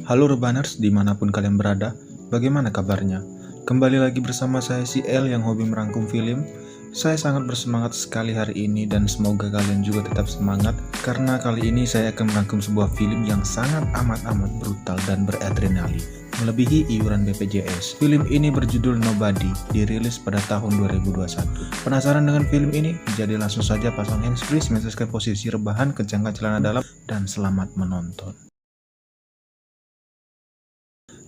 Halo Rebaners dimanapun kalian berada, bagaimana kabarnya? Kembali lagi bersama saya si El yang hobi merangkum film. Saya sangat bersemangat sekali hari ini dan semoga kalian juga tetap semangat karena kali ini saya akan merangkum sebuah film yang sangat amat brutal dan beradrenalin, melebihi iuran BPJS. Film ini berjudul Nobody, dirilis pada tahun 2021. Penasaran dengan film ini? Jadi langsung saja pasang handsfree, menyesuaikan posisi rebahan, kencangkan celana dalam, dan selamat menonton.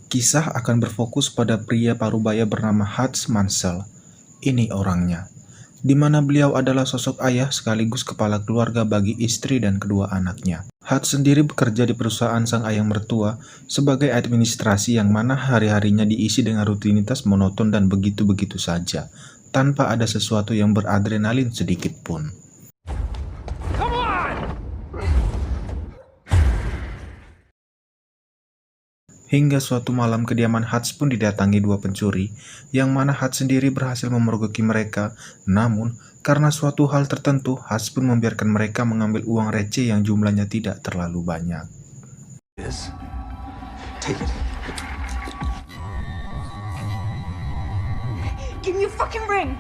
Kisah akan berfokus pada pria parubaya bernama Hutz Mansell. Ini orangnya, di mana beliau adalah sosok ayah sekaligus kepala keluarga bagi istri dan kedua anaknya. Hutz sendiri bekerja di perusahaan sang ayah mertua sebagai administrasi yang mana hari-harinya diisi dengan rutinitas monoton dan begitu-begitu saja, tanpa ada sesuatu yang beradrenalin sedikit pun. Hingga suatu malam kediaman Hutz pun didatangi dua pencuri, yang mana Hutz sendiri berhasil memergoki mereka. Namun, karena suatu hal tertentu, Hutz pun membiarkan mereka mengambil uang receh yang jumlahnya tidak terlalu banyak. Take it. Give me your fucking ring!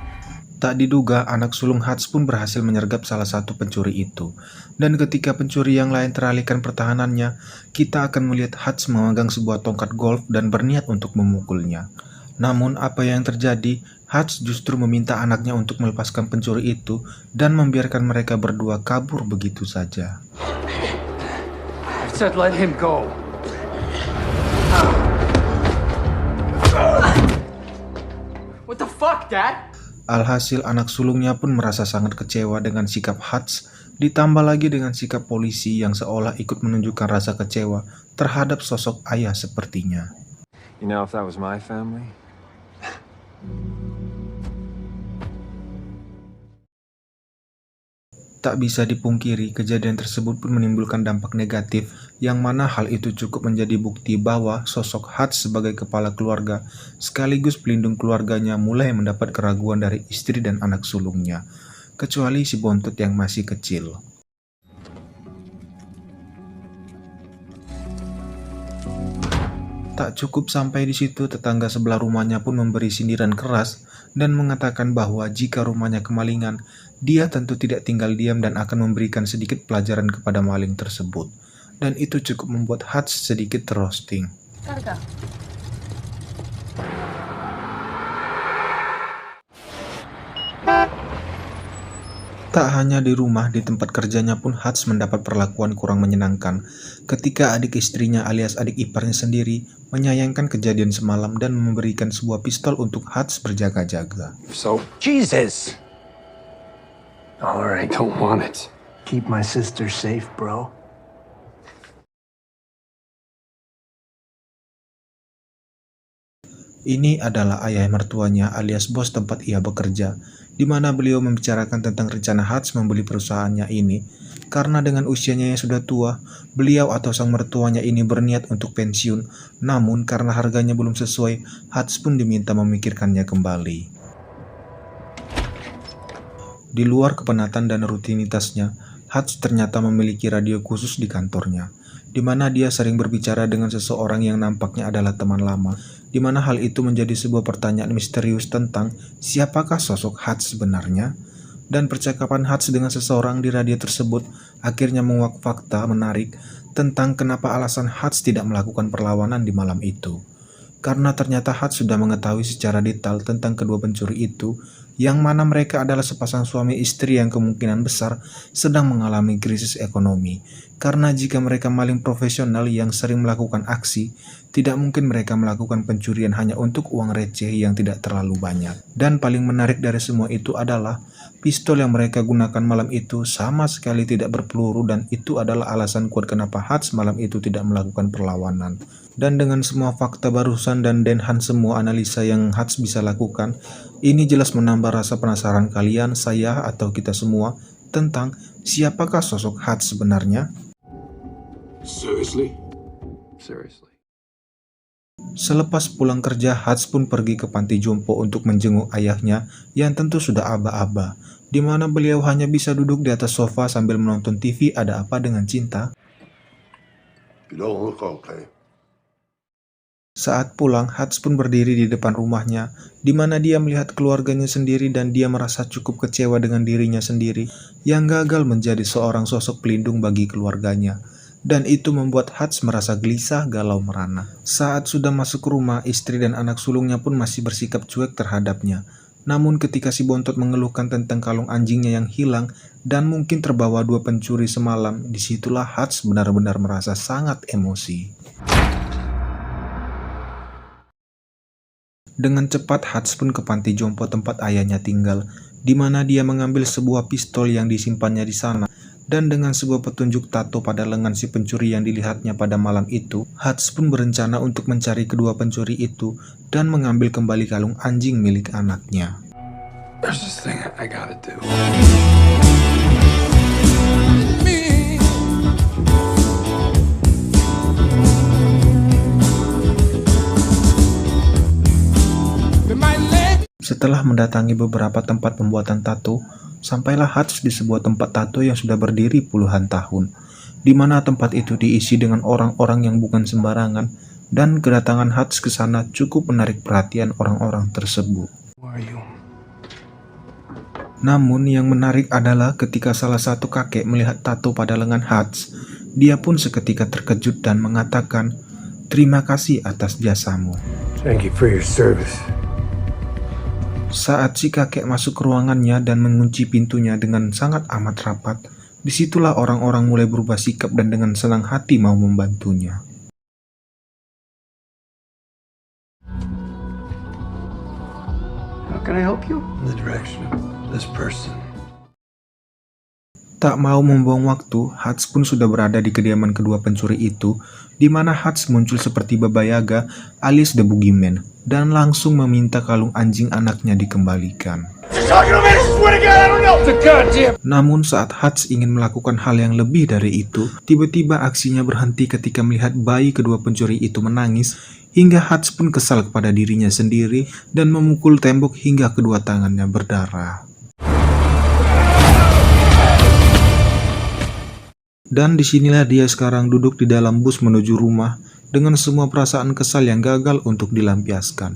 Tak diduga, anak sulung Hutz pun berhasil menyergap salah satu pencuri itu. Dan ketika pencuri yang lain teralihkan pertahanannya, kita akan melihat Hutz memegang sebuah tongkat golf dan berniat untuk memukulnya. Namun apa yang terjadi, Hutz justru meminta anaknya untuk melepaskan pencuri itu dan membiarkan mereka berdua kabur begitu saja. I said let him go. What the fuck, Dad? Alhasil anak sulungnya pun merasa sangat kecewa dengan sikap Hutz, ditambah lagi dengan sikap polisi yang seolah ikut menunjukkan rasa kecewa terhadap sosok ayah sepertinya. You know, if that was my family. Tak bisa dipungkiri, kejadian tersebut pun menimbulkan dampak negatif, yang mana hal itu cukup menjadi bukti bahwa sosok Hutz sebagai kepala keluarga sekaligus pelindung keluarganya mulai mendapat keraguan dari istri dan anak sulungnya, kecuali si bontot yang masih kecil. Tak cukup sampai di situ, tetangga sebelah rumahnya pun memberi sindiran keras dan mengatakan bahwa jika rumahnya kemalingan, dia tentu tidak tinggal diam dan akan memberikan sedikit pelajaran kepada maling tersebut. Dan itu cukup membuat Hutz sedikit roasting. Tak hanya di rumah, di tempat kerjanya pun Hutz mendapat perlakuan kurang menyenangkan ketika adik istrinya alias adik iparnya sendiri menyayangkan kejadian semalam dan memberikan sebuah pistol untuk Hutz berjaga-jaga. So, Jesus! Alright, don't want it. Keep my sister safe, bro. Ini adalah ayah mertuanya alias bos tempat ia bekerja, di mana beliau membicarakan tentang rencana Hutz membeli perusahaannya ini, karena dengan usianya yang sudah tua, beliau atau sang mertuanya ini berniat untuk pensiun, namun karena harganya belum sesuai, Hutz pun diminta memikirkannya kembali. Di luar kepenatan dan rutinitasnya, Hutz ternyata memiliki radio khusus di kantornya, di mana dia sering berbicara dengan seseorang yang nampaknya adalah teman lama, di mana hal itu menjadi sebuah pertanyaan misterius tentang siapakah sosok Hutz sebenarnya, dan percakapan Hutz dengan seseorang di radio tersebut akhirnya menguak fakta menarik tentang kenapa alasan Hutz tidak melakukan perlawanan di malam itu. Karena ternyata Hutz sudah mengetahui secara detail tentang kedua pencuri itu, yang mana mereka adalah sepasang suami istri yang kemungkinan besar sedang mengalami krisis ekonomi. Karena jika mereka maling profesional yang sering melakukan aksi, tidak mungkin mereka melakukan pencurian hanya untuk uang receh yang tidak terlalu banyak. Dan paling menarik dari semua itu adalah pistol yang mereka gunakan malam itu sama sekali tidak berpeluru, dan itu adalah alasan kuat kenapa Hutz malam itu tidak melakukan perlawanan. Dan dengan semua fakta barusan dan denhan semua analisa yang Hutz bisa lakukan, ini jelas menambah rasa penasaran kalian, saya, atau kita semua tentang siapakah sosok Hutz sebenarnya. Seriously? Selepas pulang kerja, Hutz pun pergi ke panti jompo untuk menjenguk ayahnya yang tentu sudah aba-aba, di mana beliau hanya bisa duduk di atas sofa sambil menonton TV Ada Apa Dengan Cinta. You don't look okay. Saat pulang, Hutz pun berdiri di depan rumahnya, di mana dia melihat keluarganya sendiri dan dia merasa cukup kecewa dengan dirinya sendiri yang gagal menjadi seorang sosok pelindung bagi keluarganya. Dan itu membuat Hutz merasa gelisah, galau merana. Saat sudah masuk ke rumah, istri dan anak sulungnya pun masih bersikap cuek terhadapnya. Namun ketika si Bontot mengeluhkan tentang kalung anjingnya yang hilang dan mungkin terbawa 2 pencuri semalam, disitulah Hutz benar-benar merasa sangat emosi. Dengan cepat Hutz pun ke panti jompo tempat ayahnya tinggal, di mana dia mengambil sebuah pistol yang disimpannya di sana, dan dengan sebuah petunjuk tato pada lengan si pencuri yang dilihatnya pada malam itu, Hutz pun berencana untuk mencari kedua pencuri itu dan mengambil kembali kalung anjing milik anaknya. There's this thing I gotta do. Setelah mendatangi beberapa tempat pembuatan tato, sampailah Hutz di sebuah tempat tato yang sudah berdiri puluhan tahun, di mana tempat itu diisi dengan orang-orang yang bukan sembarangan, dan kedatangan Hutz ke sana cukup menarik perhatian orang-orang tersebut. Who are you? Namun yang menarik adalah ketika salah satu kakek melihat tato pada lengan Hutz, dia pun seketika terkejut dan mengatakan, "Terima kasih atas jasamu." Thank you for your service. Saat si kakek masuk ke ruangannya dan mengunci pintunya dengan sangat amat rapat, disitulah orang-orang mulai berubah sikap dan dengan senang hati mau membantunya. How can I help you? In the direction of this person. Tak mau membuang waktu, Hutz pun sudah berada di kediaman kedua pencuri itu, di mana Hutz muncul seperti Baba Yaga alias The Boogeyman, dan langsung meminta kalung anjing anaknya dikembalikan. Namun saat Hutz ingin melakukan hal yang lebih dari itu, tiba-tiba aksinya berhenti ketika melihat bayi kedua pencuri itu menangis, hingga Hutz pun kesal kepada dirinya sendiri dan memukul tembok hingga kedua tangannya berdarah. Dan disinilah dia sekarang duduk di dalam bus menuju rumah dengan semua perasaan kesal yang gagal untuk dilampiaskan.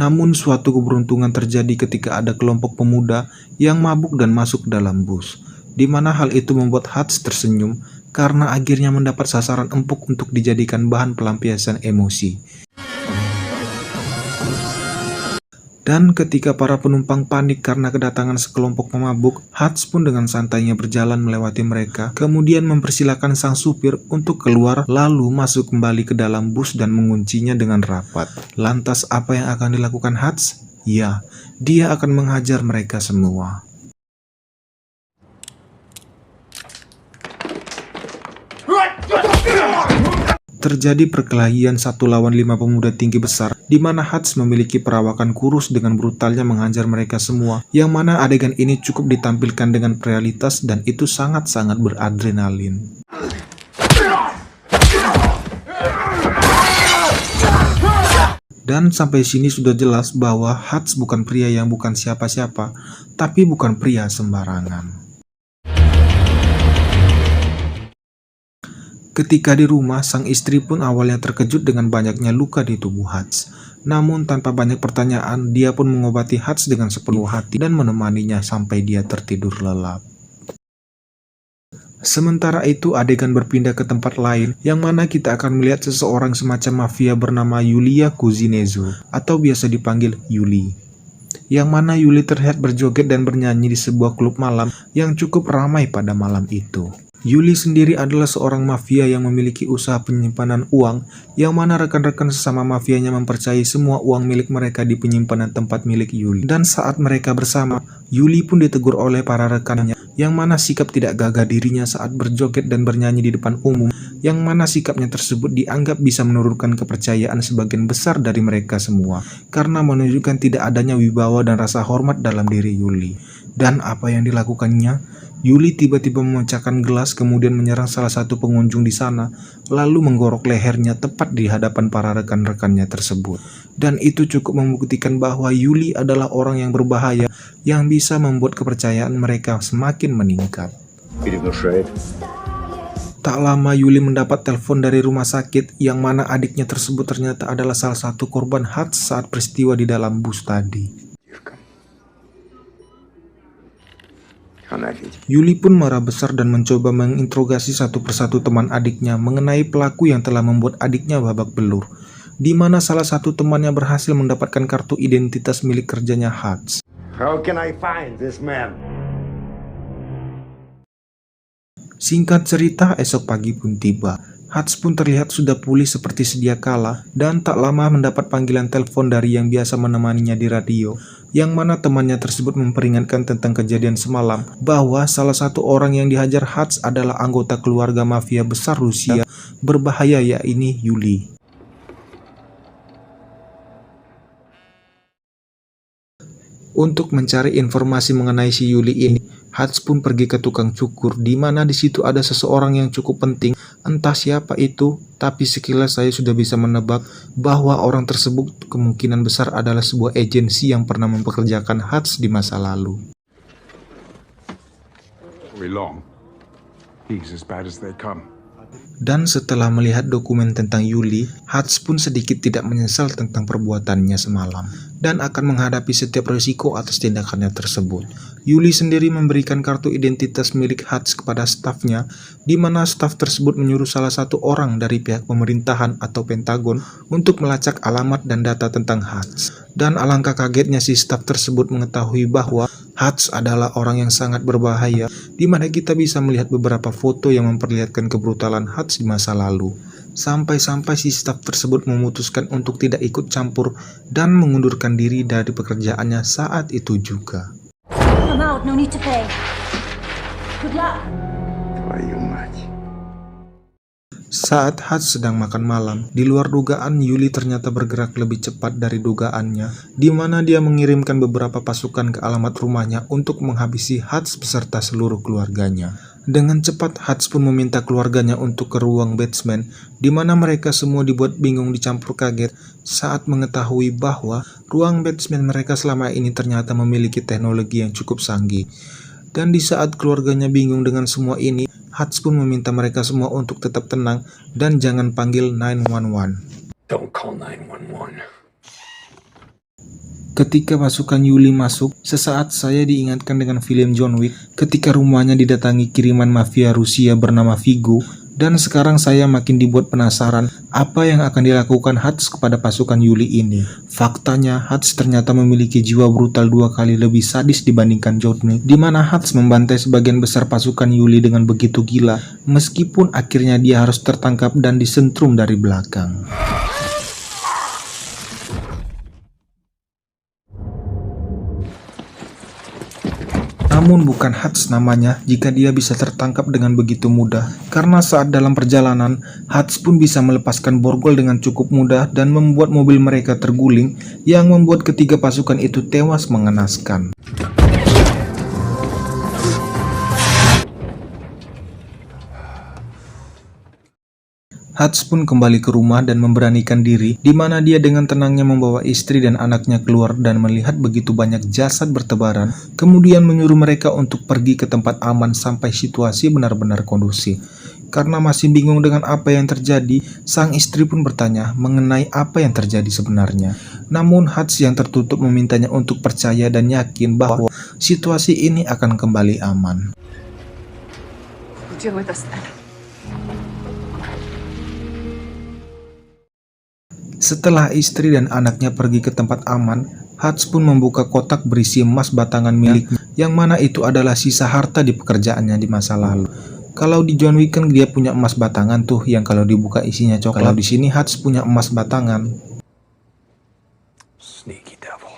Namun suatu keberuntungan terjadi ketika ada kelompok pemuda yang mabuk dan masuk ke dalam bus, di mana hal itu membuat Hutz tersenyum karena akhirnya mendapat sasaran empuk untuk dijadikan bahan pelampiasan emosi. Dan ketika para penumpang panik karena kedatangan sekelompok pemabuk, Hutz pun dengan santainya berjalan melewati mereka, kemudian mempersilahkan sang supir untuk keluar lalu masuk kembali ke dalam bus dan menguncinya dengan rapat. Lantas apa yang akan dilakukan Hutz? Ya, dia akan menghajar mereka semua. Terjadi perkelahian 1 lawan 5 pemuda tinggi besar, di mana Hutz memiliki perawakan kurus dengan brutalnya menghajar mereka semua, yang mana adegan ini cukup ditampilkan dengan realitas dan itu sangat-sangat beradrenalin. Dan sampai sini sudah jelas bahwa Hutz bukan pria yang bukan siapa-siapa, tapi bukan pria sembarangan. Ketika di rumah, sang istri pun awalnya terkejut dengan banyaknya luka di tubuh Hutz. Namun tanpa banyak pertanyaan, dia pun mengobati Hutz dengan sepenuh hati dan menemaninya sampai dia tertidur lelap. Sementara itu adegan berpindah ke tempat lain, yang mana kita akan melihat seseorang semacam mafia bernama Yulia Kuzinetso, atau biasa dipanggil Yuli. Yang mana Yuli terlihat berjoget dan bernyanyi di sebuah klub malam yang cukup ramai pada malam itu. Yuli sendiri adalah seorang mafia yang memiliki usaha penyimpanan uang, yang mana rekan-rekan sesama mafianya mempercayai semua uang milik mereka di penyimpanan tempat milik Yuli. Dan saat mereka bersama, Yuli pun ditegur oleh para rekannya, yang mana sikap tidak gagah dirinya saat berjoget dan bernyanyi di depan umum, yang mana sikapnya tersebut dianggap bisa menurunkan kepercayaan sebagian besar dari mereka semua, karena menunjukkan tidak adanya wibawa dan rasa hormat dalam diri Yuli. Dan apa yang dilakukannya? Yuli tiba-tiba memecahkan gelas kemudian menyerang salah satu pengunjung di sana, lalu menggorok lehernya tepat di hadapan para rekan-rekannya tersebut. Dan itu cukup membuktikan bahwa Yuli adalah orang yang berbahaya yang bisa membuat kepercayaan mereka semakin meningkat. Tak lama Yuli mendapat telepon dari rumah sakit yang mana adiknya tersebut ternyata adalah salah satu korban Hutch saat peristiwa di dalam bus tadi. Yuli pun marah besar dan mencoba menginterogasi satu persatu teman adiknya mengenai pelaku yang telah membuat adiknya babak belur, di mana salah satu temannya berhasil mendapatkan kartu identitas milik kerjanya Hutch. How can I find this man? Singkat cerita, esok pagi pun tiba. Hutch pun terlihat sudah pulih seperti sedia kala dan tak lama mendapat panggilan telepon dari yang biasa menemaninya di radio, yang mana temannya tersebut memperingatkan tentang kejadian semalam bahwa salah satu orang yang dihajar Hutch adalah anggota keluarga mafia besar Rusia berbahaya, yakni Yuli. Untuk mencari informasi mengenai si Yuli ini, Hutch pun pergi ke tukang cukur, di mana di situ ada seseorang yang cukup penting. Entah siapa itu, tapi sekilas saya sudah bisa menebak bahwa orang tersebut kemungkinan besar adalah sebuah agensi yang pernah mempekerjakan Hutch di masa lalu. We long. He's as bad as they come. Dan setelah melihat dokumen tentang Yuli, Hutch pun sedikit tidak menyesal tentang perbuatannya semalam dan akan menghadapi setiap risiko atas tindakannya tersebut. Yuli sendiri memberikan kartu identitas milik Hutch kepada stafnya, di mana staf tersebut menyuruh salah satu orang dari pihak pemerintahan atau Pentagon untuk melacak alamat dan data tentang Hutch. Dan alangkah kagetnya si staf tersebut mengetahui bahwa Hutch adalah orang yang sangat berbahaya, di mana kita bisa melihat beberapa foto yang memperlihatkan kebrutalan Hutch di masa lalu. Sampai-sampai si staf tersebut memutuskan untuk tidak ikut campur dan mengundurkan diri dari pekerjaannya saat itu juga. I'm out, no need to pay. Good luck. Why you much? Saat Hutch sedang makan malam, di luar dugaan Yuli ternyata bergerak lebih cepat dari dugaannya, di mana dia mengirimkan beberapa pasukan ke alamat rumahnya untuk menghabisi Hutch beserta seluruh keluarganya. Dengan cepat, Hutch pun meminta keluarganya untuk ke ruang basement, di mana mereka semua dibuat bingung dicampur kaget saat mengetahui bahwa ruang basement mereka selama ini ternyata memiliki teknologi yang cukup canggih. Dan di saat keluarganya bingung dengan semua ini, Hutch pun meminta mereka semua untuk tetap tenang dan jangan panggil 911. Don't call 911. Ketika pasukan Yuli masuk, sesaat saya diingatkan dengan film John Wick ketika rumahnya didatangi kiriman mafia Rusia bernama Vigo. Dan sekarang saya makin dibuat penasaran apa yang akan dilakukan Hutch kepada pasukan Yuli ini. Faktanya, Hutch ternyata memiliki jiwa brutal 2 kali lebih sadis dibandingkan John Wick, di mana Hutch membantai sebagian besar pasukan Yuli dengan begitu gila, meskipun akhirnya dia harus tertangkap dan disentrum dari belakang. Namun bukan Hutch namanya jika dia bisa tertangkap dengan begitu mudah, karena saat dalam perjalanan, Hutch pun bisa melepaskan borgol dengan cukup mudah dan membuat mobil mereka terguling, yang membuat ketiga pasukan itu tewas mengenaskan. Hutch pun kembali ke rumah dan memberanikan diri, di mana dia dengan tenangnya membawa istri dan anaknya keluar dan melihat begitu banyak jasad bertebaran, kemudian menyuruh mereka untuk pergi ke tempat aman sampai situasi benar-benar kondusif. Karena masih bingung dengan apa yang terjadi, sang istri pun bertanya mengenai apa yang terjadi sebenarnya. Namun Hutch yang tertutup memintanya untuk percaya dan yakin bahwa situasi ini akan kembali aman. Deal with us then. Setelah istri dan anaknya pergi ke tempat aman, Hutch pun membuka kotak berisi emas batangan miliknya, yang mana itu adalah sisa harta di pekerjaannya di masa lalu. Kalau di John Wick kan dia punya emas batangan tuh, yang kalau dibuka isinya coklat. Kalau di sini Hutch punya emas batangan. Sneaky devil.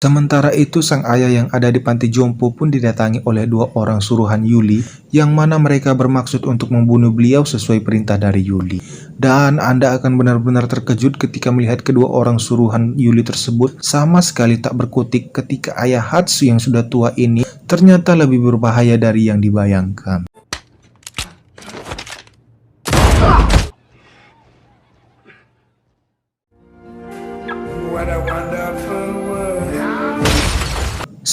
Sementara itu, sang ayah yang ada di panti jompo pun didatangi oleh 2 orang suruhan Yuli, yang mana mereka bermaksud untuk membunuh beliau sesuai perintah dari Yuli. Dan Anda akan benar-benar terkejut ketika melihat kedua orang suruhan Yuli tersebut sama sekali tak berkutik ketika ayah Hutch yang sudah tua ini ternyata lebih berbahaya dari yang dibayangkan. What a wonderful world.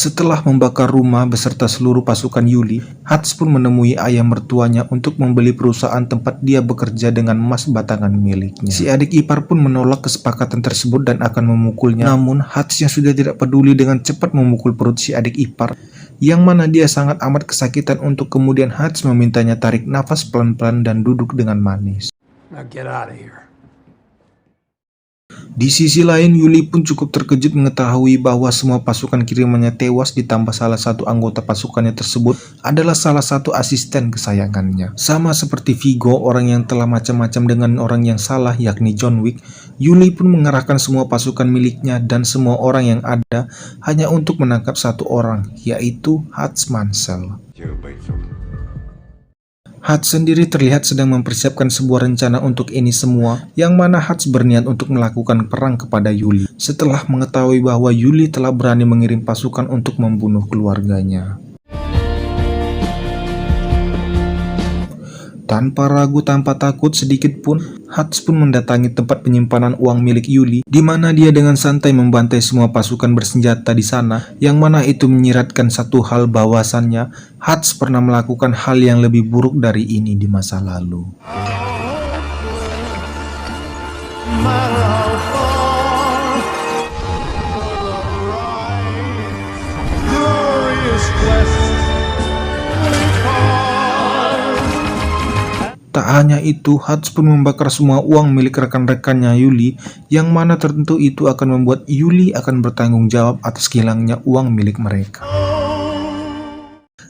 Setelah membakar rumah beserta seluruh pasukan Yuli, Hutch pun menemui ayah mertuanya untuk membeli perusahaan tempat dia bekerja dengan emas batangan miliknya. Si adik ipar pun menolak kesepakatan tersebut dan akan memukulnya. Namun Hutch yang sudah tidak peduli dengan cepat memukul perut si adik ipar, yang mana dia sangat amat kesakitan untuk kemudian Hutch memintanya tarik nafas pelan-pelan dan duduk dengan manis. Now get out of here. Di sisi lain, Yuli pun cukup terkejut mengetahui bahwa semua pasukan kirimannya tewas ditambah salah satu anggota pasukannya tersebut adalah salah satu asisten kesayangannya. Sama seperti Viggo, orang yang telah macam-macam dengan orang yang salah yakni John Wick, Yuli pun mengerahkan semua pasukan miliknya dan semua orang yang ada hanya untuk menangkap satu orang, yaitu Hutch Mansell. Hutch sendiri terlihat sedang mempersiapkan sebuah rencana untuk ini semua, yang mana Hutch berniat untuk melakukan perang kepada Yuli setelah mengetahui bahwa Yuli telah berani mengirim pasukan untuk membunuh keluarganya. Tanpa ragu, tanpa takut sedikit pun, Hutch pun mendatangi tempat penyimpanan uang milik Yuli, di mana dia dengan santai membantai semua pasukan bersenjata di sana, yang mana itu menyiratkan satu hal bahwasannya Hutch pernah melakukan hal yang lebih buruk dari ini di masa lalu. Tak hanya itu, Hutch pun membakar semua uang milik rekan-rekannya Yuli, yang mana tertentu itu akan membuat Yuli akan bertanggung jawab atas hilangnya uang milik mereka.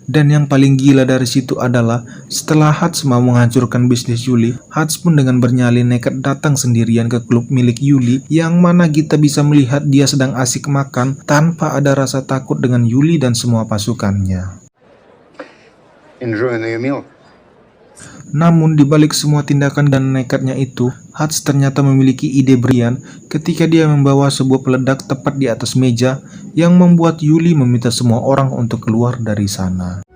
Dan yang paling gila dari situ adalah, setelah Hutch mau menghancurkan bisnis Yuli, Hutch pun dengan bernyali nekat datang sendirian ke klub milik Yuli, yang mana kita bisa melihat dia sedang asik makan tanpa ada rasa takut dengan Yuli dan semua pasukannya. Enjoying your meal? Namun di balik semua tindakan dan nekatnya itu, Hutch ternyata memiliki ide brilian ketika dia membawa sebuah peledak tepat di atas meja yang membuat Yuli meminta semua orang untuk keluar dari sana.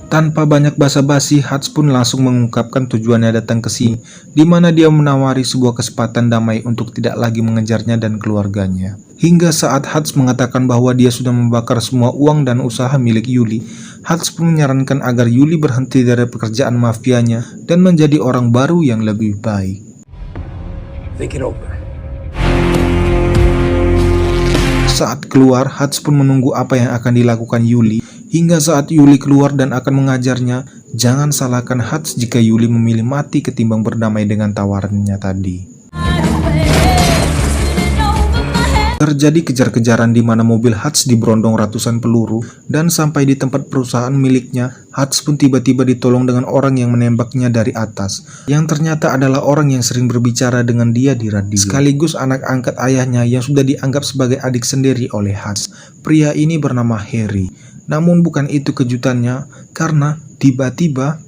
Tanpa banyak basa-basi, Hutch pun langsung mengungkapkan tujuannya datang ke sini, di mana dia menawari sebuah kesempatan damai untuk tidak lagi mengejarnya dan keluarganya. Hingga saat Hutch mengatakan bahwa dia sudah membakar semua uang dan usaha milik Yuli, Hutch pun menyarankan agar Yuli berhenti dari pekerjaan mafianya dan menjadi orang baru yang lebih baik. Think it over. Saat keluar, Hutch pun menunggu apa yang akan dilakukan Yuli, hingga saat Yuli keluar dan akan mengajarnya. Jangan salahkan Hutch jika Yuli memilih mati ketimbang berdamai dengan tawarannya tadi. Terjadi kejar-kejaran di mana mobil Hutch diberondong ratusan peluru, dan sampai di tempat perusahaan miliknya, Hutch pun tiba-tiba ditolong dengan orang yang menembaknya dari atas, yang ternyata adalah orang yang sering berbicara dengan dia di radio, sekaligus anak angkat ayahnya yang sudah dianggap sebagai adik sendiri oleh Hutch. Pria ini bernama Harry. Namun bukan itu kejutannya, karena tiba-tiba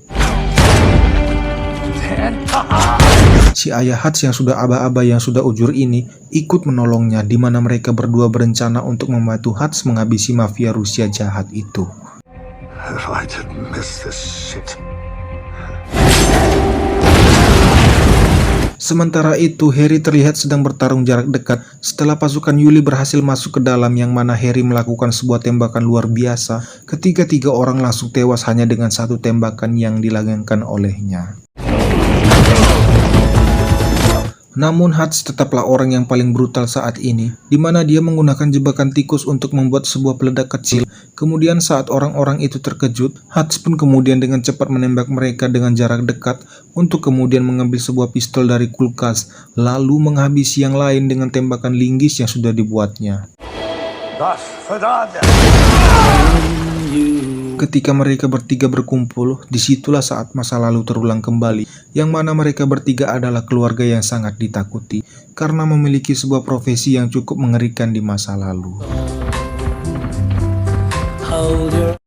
si ayah Hutch yang sudah aba-aba yang sudah ujur ini ikut menolongnya, di mana mereka berdua berencana untuk membantu Hutch menghabisi mafia Rusia jahat itu. If I didn't miss this shit. Sementara itu, Harry terlihat sedang bertarung jarak dekat setelah pasukan Yuli berhasil masuk ke dalam, yang mana Harry melakukan sebuah tembakan luar biasa ketika 3 orang langsung tewas hanya dengan satu tembakan yang dilagangkan olehnya. Namun Hutch tetaplah orang yang paling brutal saat ini, di mana dia menggunakan jebakan tikus untuk membuat sebuah peledak kecil. Kemudian saat orang-orang itu terkejut, Hutch pun kemudian dengan cepat menembak mereka dengan jarak dekat untuk kemudian mengambil sebuah pistol dari kulkas, lalu menghabisi yang lain dengan tembakan linggis yang sudah dibuatnya. Ketika mereka bertiga berkumpul, disitulah saat masa lalu terulang kembali, yang mana mereka bertiga adalah keluarga yang sangat ditakuti, karena memiliki sebuah profesi yang cukup mengerikan di masa lalu.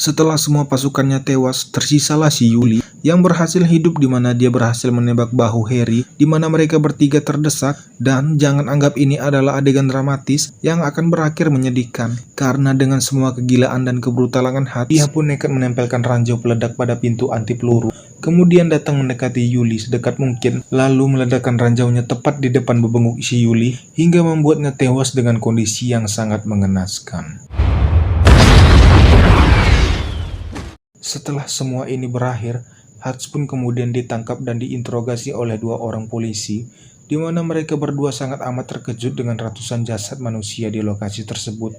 Setelah semua pasukannya tewas, tersisalah si Yuli yang berhasil hidup, di mana dia berhasil menembak bahu Harry, di mana mereka bertiga terdesak. Dan jangan anggap ini adalah adegan dramatis yang akan berakhir menyedihkan, karena dengan semua kegilaan dan kebrutalan Hutch, dia pun nekat menempelkan ranjau peledak pada pintu anti peluru, Kemudian datang mendekati Yuli sedekat mungkin, lalu meledakkan ranjaunya tepat di depan bebenguk si Yuli, hingga membuatnya tewas dengan kondisi yang sangat mengenaskan. Setelah semua ini berakhir, Hutch pun kemudian ditangkap dan diinterogasi oleh 2 orang polisi, di mana mereka berdua sangat amat terkejut dengan ratusan jasad manusia di lokasi tersebut,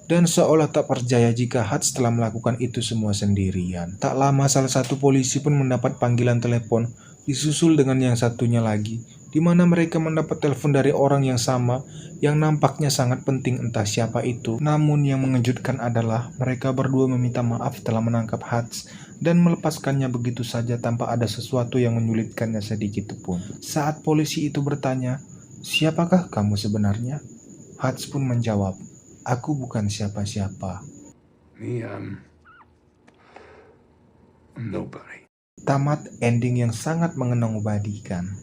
dan seolah tak percaya jika Hutch telah melakukan itu semua sendirian. Tak lama salah satu polisi pun mendapat panggilan telepon, disusul dengan yang satunya lagi, di mana mereka mendapat telepon dari orang yang sama, yang nampaknya sangat penting entah siapa itu. Namun yang mengejutkan adalah mereka berdua meminta maaf telah menangkap Hutch dan melepaskannya begitu saja tanpa ada sesuatu yang menyulitkannya sedikit pun. Saat polisi itu bertanya, "Siapakah kamu sebenarnya?" Hutch pun menjawab, "Aku bukan siapa-siapa." Me, I'm nobody. Tamat ending yang sangat mengenang-badikan.